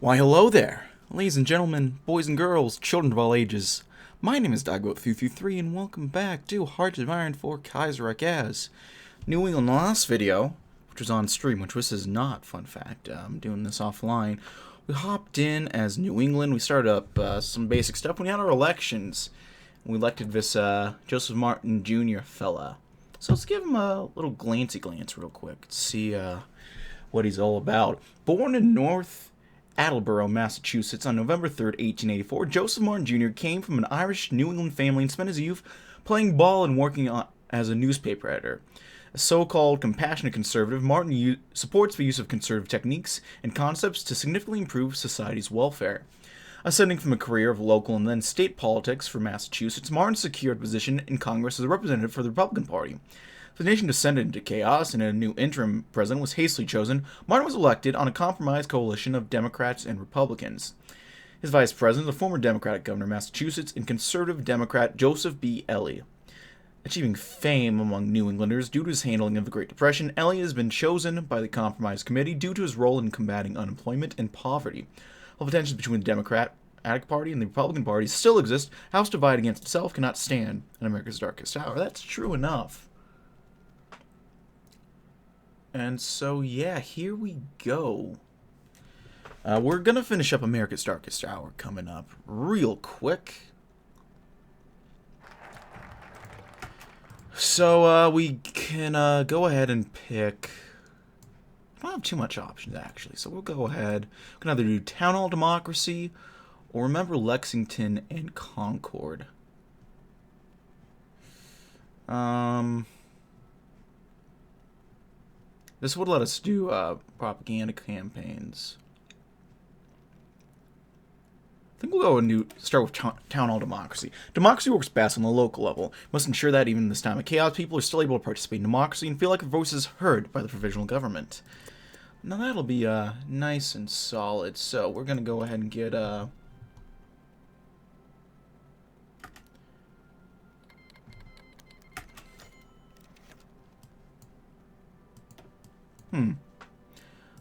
Why, hello there, ladies and gentlemen, boys and girls, children of all ages. My name is DB333, and welcome back to Hearts of Iron for Kaiserreich as New England. Last video, which was on stream, which this is not, fun fact, I'm doing this offline. We hopped in as New England. We started up some basic stuff. We had our elections. We elected this Joseph Martin Jr. fella. So let's give him a little glance real quick to see what he's all about. Born in North Attleboro, Massachusetts, on November 3rd, 1884, Joseph Martin Jr. came from an Irish New England family and spent his youth playing ball and working as a newspaper editor. A so-called compassionate conservative, Martin supports the use of conservative techniques and concepts to significantly improve society's welfare. Ascending from a career of local and then state politics for Massachusetts, Martin secured a position in Congress as a representative for the Republican Party. The nation descended into chaos, and a new interim president was hastily chosen. Martin was elected on a compromise coalition of Democrats and Republicans. His vice president, the former Democratic governor of Massachusetts, and conservative Democrat Joseph B. Ely. Achieving fame among New Englanders due to his handling of the Great Depression, Ely has been chosen by the Compromise Committee due to his role in combating unemployment and poverty. While tensions between the Democratic Party and the Republican Party still exist, a house divided against itself cannot stand in America's darkest hour. That's true enough. And so, yeah, here we go. We're going to finish up America's Darkest Hour coming up real quick. So, we can go ahead and pick... I don't have too much options, actually. So we'll go ahead. We can either do Town Hall Democracy or Remember Lexington and Concord. This would let us do propaganda campaigns. I think we'll go and start with Town Hall Democracy. Democracy works best on the local level. We must ensure that even in this time of chaos, people are still able to participate in democracy and feel like their voice is heard by the provisional government. Now that'll be nice and solid. So we're going to go ahead and get...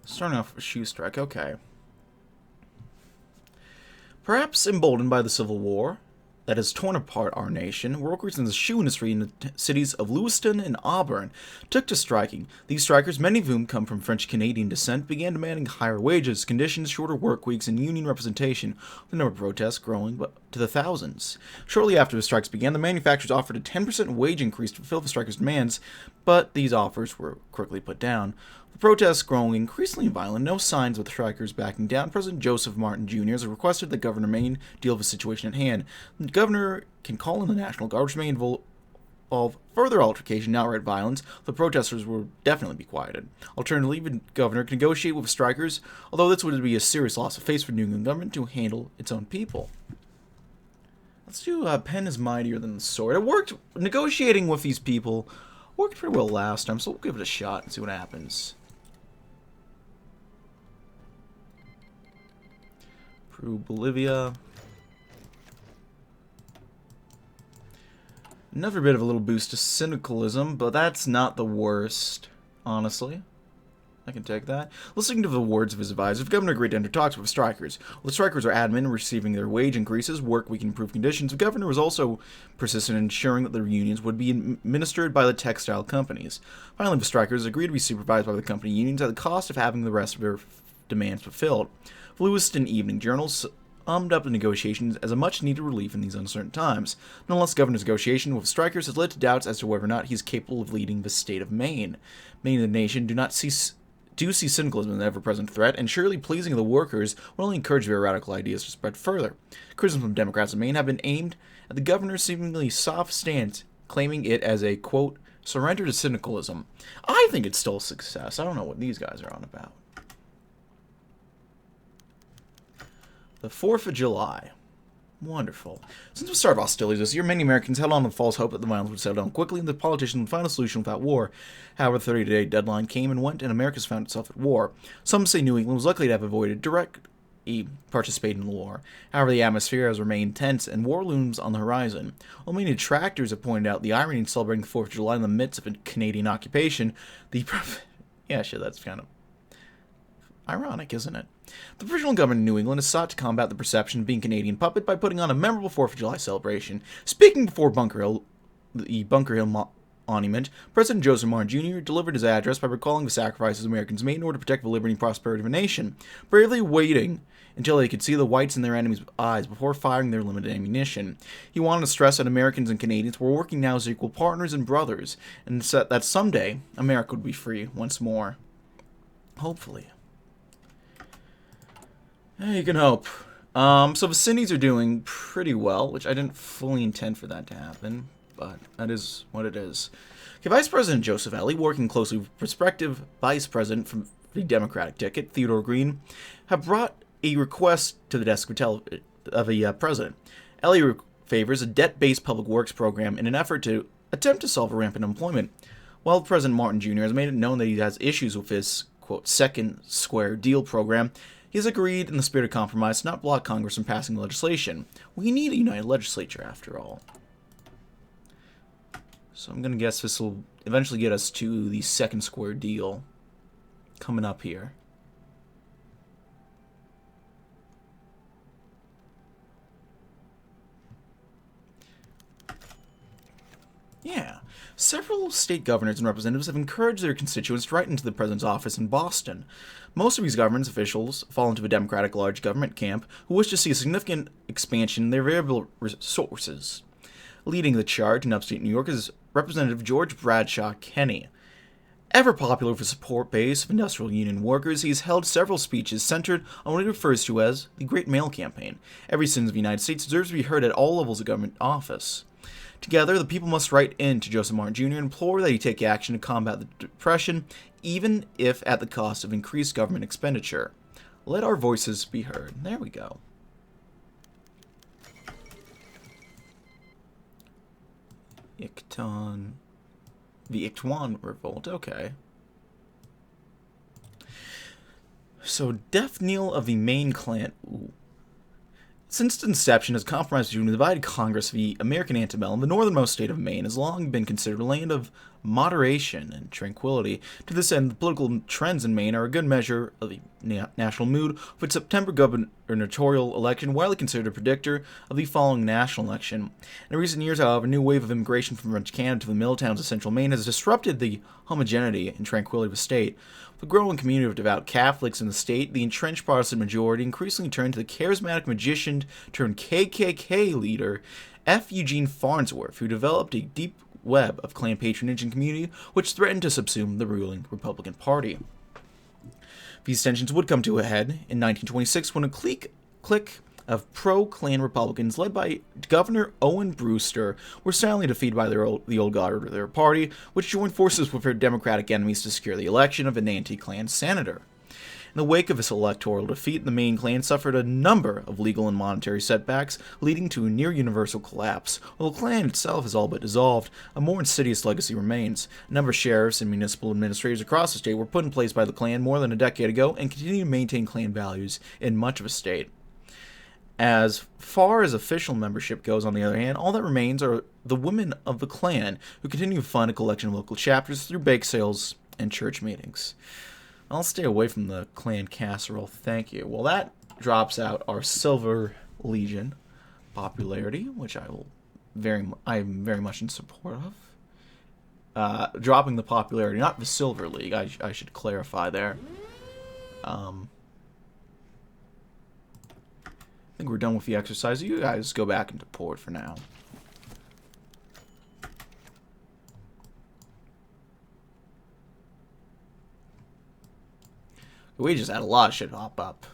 Starting off with shoe strike, okay. Perhaps emboldened by the Civil War that has torn apart our nation, workers in the shoe industry in the cities of Lewiston and Auburn took to striking. These strikers, many of whom come from French-Canadian descent, began demanding higher wages, conditions, shorter work weeks, and union representation, the number of protests growing to the thousands. Shortly after the strikes began, the manufacturers offered a 10% wage increase to fulfill the strikers' demands, but these offers were quickly put down. The protests growing increasingly violent, no signs of the strikers backing down. President Joseph Martin Jr. has requested that Governor Maine deal with the situation at hand. The governor can call in the National Guard, which may involve further altercation and outright violence. The protesters will definitely be quieted. Alternatively, the governor can negotiate with strikers, although this would be a serious loss of face for the New England government to handle its own people. Let's do pen is mightier than the sword. It worked, negotiating with these people worked pretty well last time, so we'll give it a shot and see what happens. Bolivia. Another bit of a little boost to cynicalism, but that's not the worst, honestly. I can take that. Listening to the words of his advisor, the governor agreed to enter talks with strikers. While the strikers are adamant in receiving their wage increases, work week, and improved conditions, the governor was also persistent in ensuring that the unions would be administered by the textile companies. Finally, the strikers agreed to be supervised by the company unions at the cost of having the rest of their demands fulfilled. The Lewiston Evening Journal summed up the negotiations as a much-needed relief in these uncertain times. Nonetheless, the governor's negotiation with strikers has led to doubts as to whether or not he is capable of leading the state of Maine. Maine and the nation do see cynicalism as an ever-present threat, and surely pleasing the workers will only encourage their radical ideas to spread further. Criticisms from Democrats in Maine have been aimed at the governor's seemingly soft stance, claiming it as a, quote, surrender to cynicalism. I think it's still a success. I don't know what these guys are on about. The 4th of July. Wonderful. Since the start of hostilities this year, many Americans held on to the false hope that the violence would settle down quickly and the politicians would find a solution without war. However, the 30-day deadline came and went, and America found itself at war. Some say New England was lucky to have avoided directly participating in the war. However, the atmosphere has remained tense, and war looms on the horizon. While many detractors have pointed out the irony in celebrating the 4th of July in the midst of a Canadian occupation, yeah, sure, that's kind of Ironic, isn't it? The provisional government in New England has sought to combat the perception of being Canadian puppet by putting on a memorable 4th of July celebration. Speaking before the Bunker Hill Monument, President Joseph Martin Jr. delivered his address by recalling the sacrifices Americans made in order to protect the liberty and prosperity of a nation, bravely waiting until they could see the whites in their enemies' eyes before firing their limited ammunition. He wanted to stress that Americans and Canadians were working now as equal partners and brothers, and that someday America would be free once more. Hopefully. Yeah, you can hope. So vicinities are doing pretty well, which I didn't fully intend for that to happen, but that is what it is. Okay, Vice President Joseph Ellie, working closely with prospective Vice President from the Democratic ticket, Theodore Green, have brought a request to the desk of the President. Ellie favors a debt-based public works program in an effort to attempt to solve rampant unemployment, while President Martin Jr. has made it known that he has issues with his, quote, second square deal program. He has agreed in the spirit of compromise to not block Congress from passing legislation. We need a united legislature, after all. So I'm going to guess this will eventually get us to the second square deal coming up here. Yeah. Several state governors and representatives have encouraged their constituents to write into the president's office in Boston. Most of these government officials fall into a Democratic large government camp who wish to see a significant expansion in their available resources. Leading the charge in upstate New York is Representative George Bradshaw Kenny. Ever popular with a support base of industrial union workers, he has held several speeches centered on what he refers to as the Great Mail Campaign. Every citizen of the United States deserves to be heard at all levels of government office. Together, the people must write in to Joseph Martin Jr. and implore that he take action to combat the Depression, even if at the cost of increased government expenditure. Let our voices be heard. There we go. The Ictuan Revolt, okay. So, death knell of the Maine clan. Ooh. Since its inception as compromise between the divided Congress of the American antebellum, the northernmost state of Maine has long been considered a land of moderation and tranquility. To this end, the political trends in Maine are a good measure of the national mood, with September gubernatorial election widely considered a predictor of the following national election. In recent years, however, a new wave of immigration from French Canada to the mill towns of central Maine has disrupted the homogeneity and tranquility of the state. The growing community of devout Catholics in the state, the entrenched Protestant majority increasingly turned to the charismatic magician turned KKK leader F. Eugene Farnsworth, who developed a deep web of Klan patronage and community which threatened to subsume the ruling Republican Party. These tensions would come to a head in 1926 when a clique of pro-Klan Republicans led by Governor Owen Brewster were silently defeated by the old guard of their party, which joined forces with their Democratic enemies to secure the election of an anti-Klan senator. In the wake of this electoral defeat, the Maine Klan suffered a number of legal and monetary setbacks, leading to a near-universal collapse. While the Klan itself is all but dissolved, a more insidious legacy remains. A number of sheriffs and municipal administrators across the state were put in place by the Klan more than a decade ago and continue to maintain Klan values in much of the state. As far as official membership goes, on the other hand, all that remains are the women of the Klan, who continue to fund a collection of local chapters through bake sales and church meetings. I'll stay away from the Klan casserole, thank you. Well, that drops out our Silver Legion popularity, which I'm very much in support of. Dropping the popularity, not the Silver League, I should clarify there. I think we're done with the exercise. You guys go back into port for now. We just had a lot of shit pop up.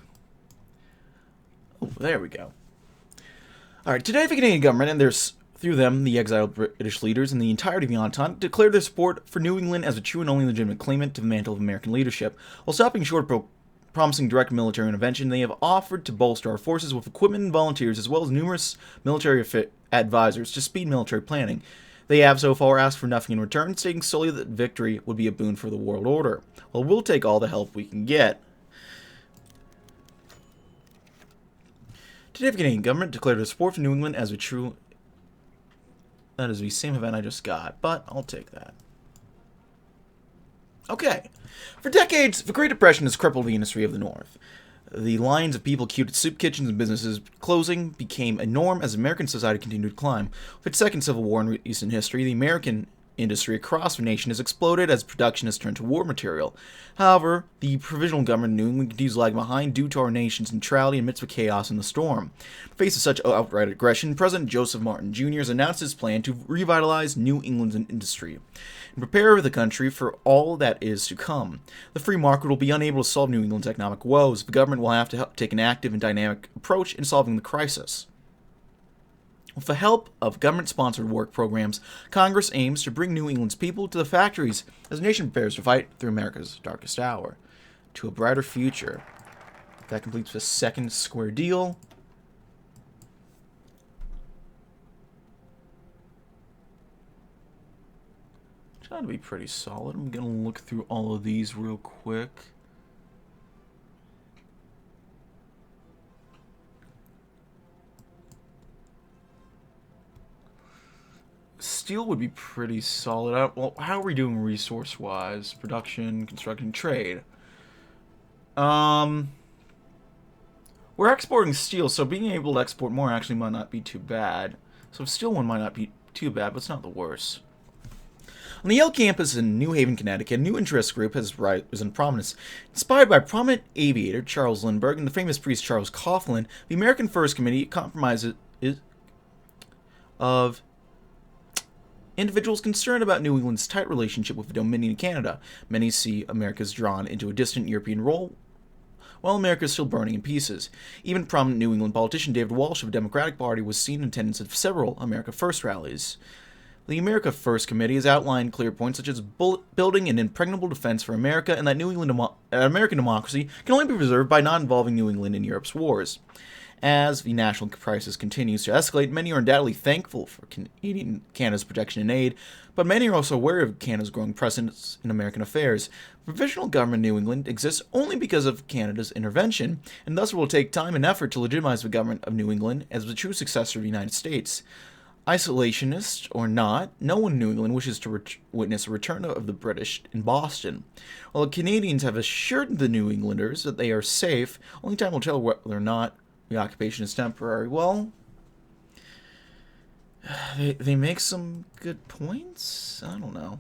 Oh, there we go. Alright, today the Canadian government, and through them, the exiled British leaders and the entirety of the Entente, declared their support for New England as a true and only legitimate claimant to the mantle of American leadership. While stopping short of promising direct military intervention, they have offered to bolster our forces with equipment and volunteers, as well as numerous military advisors to speed military planning. They have so far asked for nothing in return, stating solely that victory would be a boon for the world order. Well, we'll take all the help we can get. Today, the Canadian government declared their support for New England as a true... That is the same event I just got, but I'll take that. Okay. For decades, the Great Depression has crippled the industry of the North. The lines of people queued at soup kitchens and businesses closing became a norm as American society continued to climb. With its second civil war in recent history, the American industry across the nation has exploded as production has turned to war material. However, the provisional government in New England continues to lag behind due to our nation's neutrality amidst the chaos and the storm. In the face of such outright aggression, President Joseph Martin Jr. has announced his plan to revitalize New England's industry and prepare the country for all that is to come. The free market will be unable to solve New England's economic woes. The government will have to take an active and dynamic approach in solving the crisis. With the help of government-sponsored work programs, Congress aims to bring New England's people to the factories as the nation prepares to fight through America's darkest hour to a brighter future. That completes the second square deal. Trying to be pretty solid. I'm going to look through all of these real quick. Steel would be pretty solid. Well, how are we doing resource-wise? Production, construction, trade. We're exporting steel, so being able to export more actually might not be too bad. So steel one might not be too bad, but it's not the worst. On the Yale campus in New Haven, Connecticut, a new interest group has risen in prominence. Inspired by prominent aviator Charles Lindbergh and the famous priest Charles Coughlin, the American First Committee comprises of individuals concerned about New England's tight relationship with the Dominion of Canada. Many see America's drawn into a distant European role, while America is still burning in pieces. Even prominent New England politician David Walsh of the Democratic Party was seen in attendance at several America First rallies. The America First Committee has outlined clear points such as building an impregnable defense for America and that American democracy can only be preserved by not involving New England in Europe's wars. As the national crisis continues to escalate, many are undoubtedly thankful for Canada's protection and aid, but many are also aware of Canada's growing presence in American affairs. The provisional government in New England exists only because of Canada's intervention, and thus it will take time and effort to legitimize the government of New England as the true successor of the United States. Isolationist or not, no one in New England wishes to witness a return of the British in Boston. While the Canadians have assured the New Englanders that they are safe, only time will tell whether or not the occupation is temporary. Well, they make some good points? I don't know.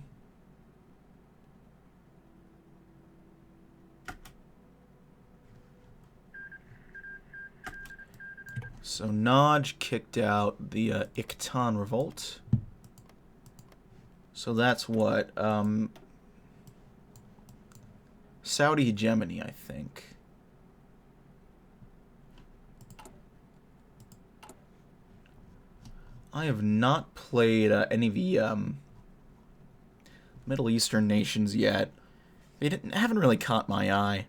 So Naj kicked out the Ictan Revolt. So that's what? Saudi hegemony, I think. I have not played any of the Middle Eastern nations yet. They haven't really caught my eye.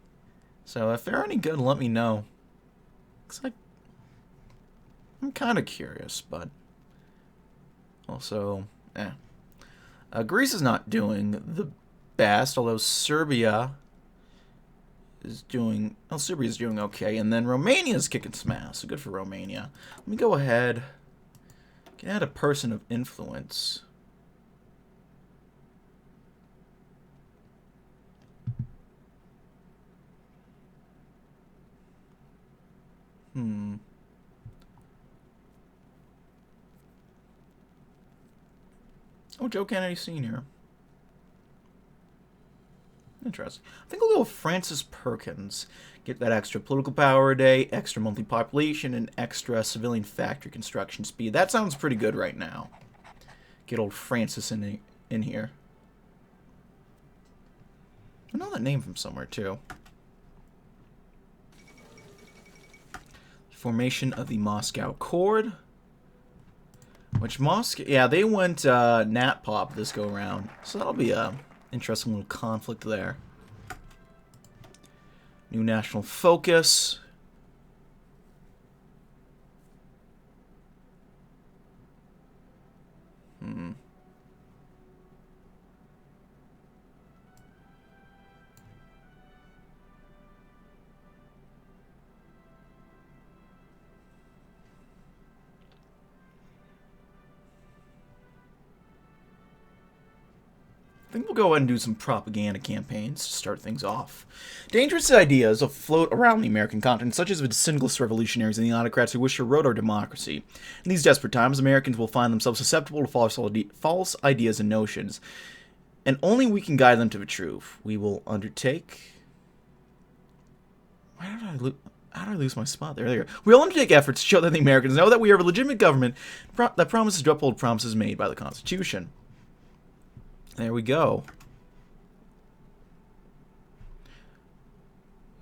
So if they're any good, let me know. Cause I'm kind of curious, but also, Greece is not doing the best, although Serbia is doing. Well, Serbia is doing okay, and then Romania is kicking some ass. So good for Romania. Let me go ahead. Add a person of influence. Oh, Joe Kennedy Sr. Interesting. I think I'll go with Francis Perkins. Get that extra political power a day, extra monthly population, and extra civilian factory construction speed. That sounds pretty good right now. Get old Francis in here. I know that name from somewhere, too. Formation of the Moscow Accord. Which Moscow... Yeah, they went Nat Pop this go-around. So that'll be a interesting little conflict there. New national focus. I think we'll go ahead and do some propaganda campaigns to start things off. Dangerous ideas afloat around the American continent, such as the syndicalist revolutionaries and the autocrats who wish to erode our democracy. In these desperate times, Americans will find themselves susceptible to false ideas and notions, and only we can guide them to the truth. We will undertake... How did I lose my spot there? There you go. We will undertake efforts to show that the Americans know that we are a legitimate government that promises to uphold promises made by the Constitution. There we go.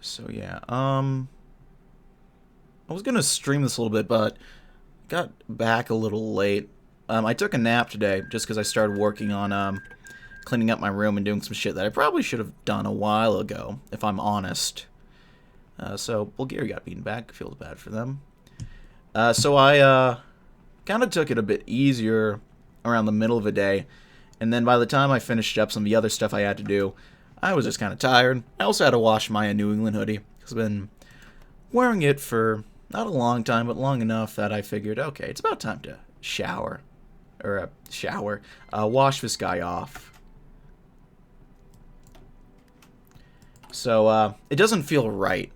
So yeah, I was gonna stream this a little bit, but got back a little late. I took a nap today just because I started working on cleaning up my room and doing some shit that I probably should have done a while ago, if I'm honest. So Bulgaria got beaten back. Feels bad for them. So I kind of took it a bit easier around the middle of the day. And then by the time I finished up some of the other stuff I had to do, I was just kind of tired. I also had to wash my New England hoodie, because I've been wearing it for not a long time, but long enough that I figured, okay, it's about time to shower. Or wash this guy off. So, it doesn't feel right,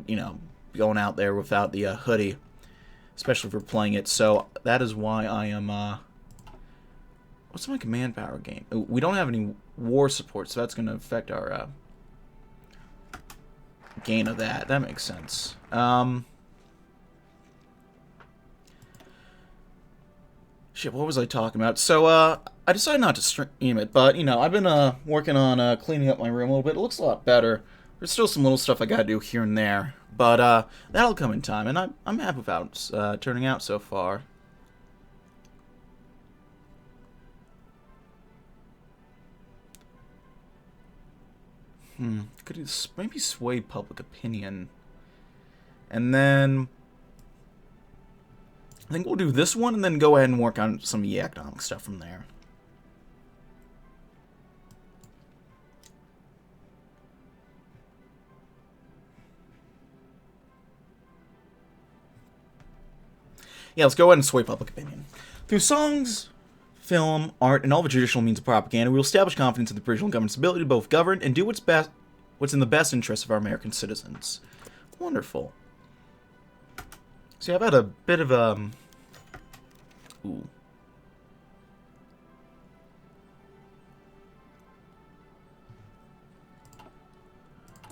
you know, going out there without the hoodie, especially if we're playing it. So, that is why I am, what's my command power gain? We don't have any war support, so that's going to affect our gain of that. That makes sense. Shit, what was I talking about? So, I decided not to stream it, but, you know, I've been working on cleaning up my room a little bit. It looks a lot better. There's still some little stuff I gotta do here and there, but that'll come in time, and I'm happy with how it's turning out so far. Could maybe sway public opinion. And then I think we'll do this one and then go ahead and work on some of the economic stuff from there. Yeah, let's go ahead and sway public opinion. Through songs, film, art, and all the traditional means of propaganda, we will establish confidence in the provisional government's ability to both govern and do what's in the best interest of our American citizens. Wonderful. See, I've had a bit of ooh.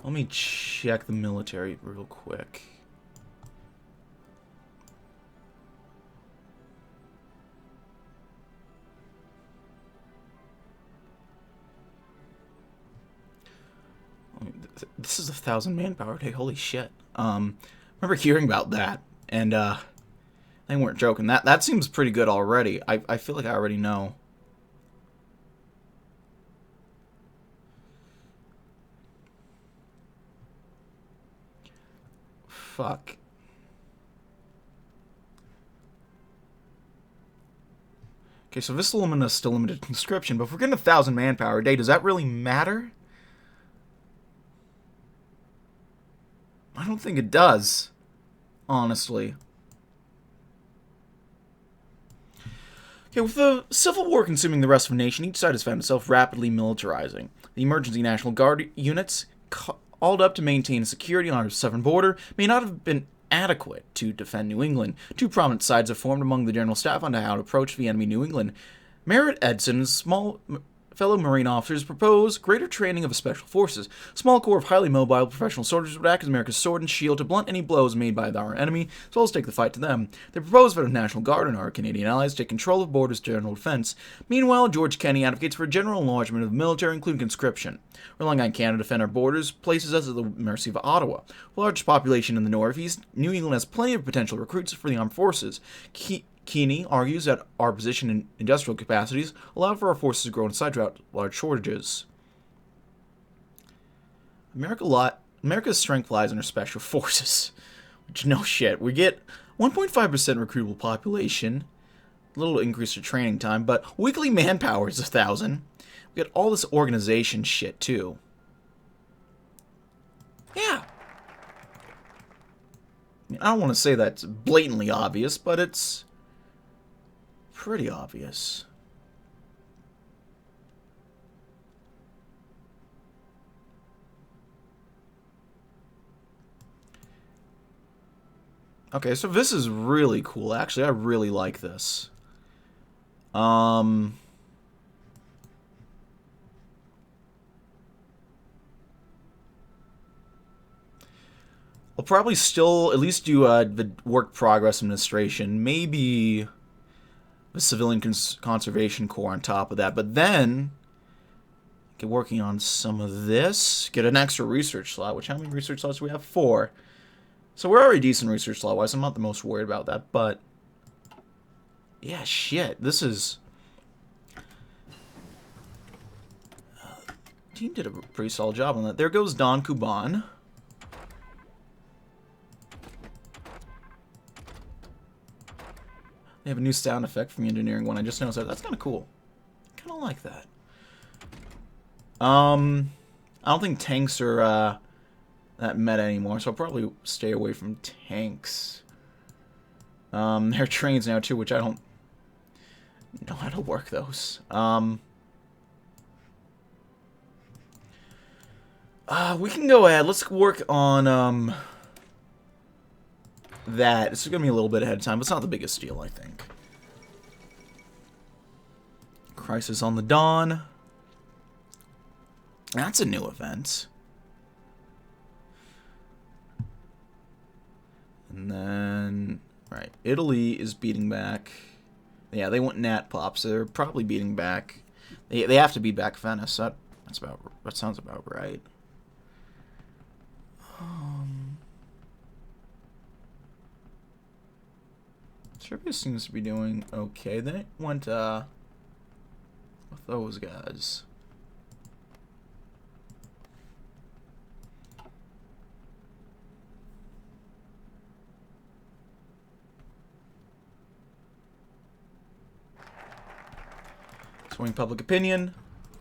Let me check the military real quick. This is 1,000 manpower day. Holy shit. Remember hearing about that, and they weren't joking. That seems pretty good already. I feel like I already know. Fuck. Okay, so this is still limited conscription, but if we're getting 1,000 manpower a day, does that really matter? I don't think it does, honestly. Okay, with the Civil War consuming the rest of the nation, each side has found itself rapidly militarizing. The emergency National Guard units called up to maintain security on our southern border may not have been adequate to defend New England. Two prominent sides have formed among the general staff on how to approach the enemy New England. Merritt Edson's fellow Marine officers propose greater training of special forces. A small corps of highly mobile professional soldiers would act as America's sword and shield to blunt any blows made by our enemy, as well as take the fight to them. They propose that the National Guard and our Canadian allies take control of borders to general defense. Meanwhile, George Kenney advocates for a general enlargement of the military, including conscription. Relying on Canada to defend our borders places us at the mercy of Ottawa. With a large population in the northeast, New England has plenty of potential recruits for the armed forces. Kenney argues that our position in industrial capacities allow for our forces to grow inside throughout large shortages. America's strength lies in our special forces. Which, no shit. We get 1.5% recruitable population, a little increase to training time, but weekly manpower is 1,000. We get all this organization shit, too. Yeah. I mean, I don't want to say that's blatantly obvious, but it's pretty obvious. Okay, so this is really cool. Actually, I really like this. I'll probably still at least do the work progress administration, maybe the civilian conservation corps on top of that, but then get working on some of this, get an extra research slot, which how many research slots do we have? 4. So we're already decent research slot wise. I'm not the most worried about that, but yeah, shit, this is team did a pretty solid job on that. There goes Don Kuban. They have a new sound effect from the engineering one. I just noticed that. That's kind of cool. Kind of like that. I don't think tanks are that meta anymore, so I'll probably stay away from tanks. There are trains now too, which I don't know how to work those. We can go ahead. Let's work on that. This is gonna be a little bit ahead of time, but it's not the biggest deal, I think. Crisis on the Dawn. That's a new event. And then, right, Italy is beating back. Yeah, they want Nat Pop, so they're probably beating back. They have to beat back Venice. That sounds about right. Serbia seems to be doing okay. They went with those guys. Swing public opinion.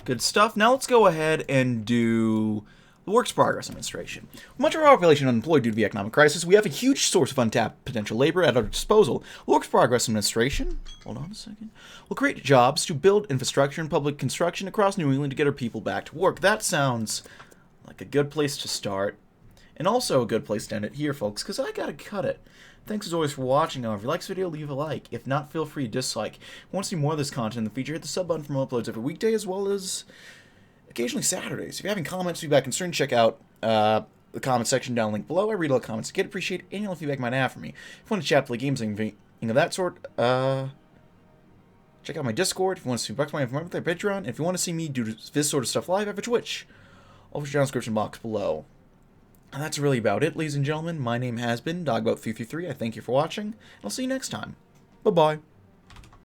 Good stuff. Now let's go ahead and do the Works Progress Administration. With much of our population unemployed due to the economic crisis, we have a huge source of untapped potential labor at our disposal. The Works Progress Administration, hold on a second, will create jobs to build infrastructure and public construction across New England to get our people back to work. That sounds like a good place to start. And also a good place to end it here, folks, because I gotta cut it. Thanks as always for watching. If you like this video, leave a like. If not, feel free to dislike. If you want to see more of this content in the future, hit the sub button for more uploads every weekday as well as occasionally Saturdays. If you're having comments, feedback, concerns, check out the comment section down link below. I read all the comments. I get appreciate any other feedback you might have for me. If you want to chat, play games, anything of that sort, check out my Discord. If you want to see bucks my information with their Patreon. And if you want to see me do this sort of stuff live, I have a Twitch. All for down in the description box below. And that's really about it, ladies and gentlemen. My name has been Dogboat333. I thank you for watching, and I'll see you next time. Bye-bye.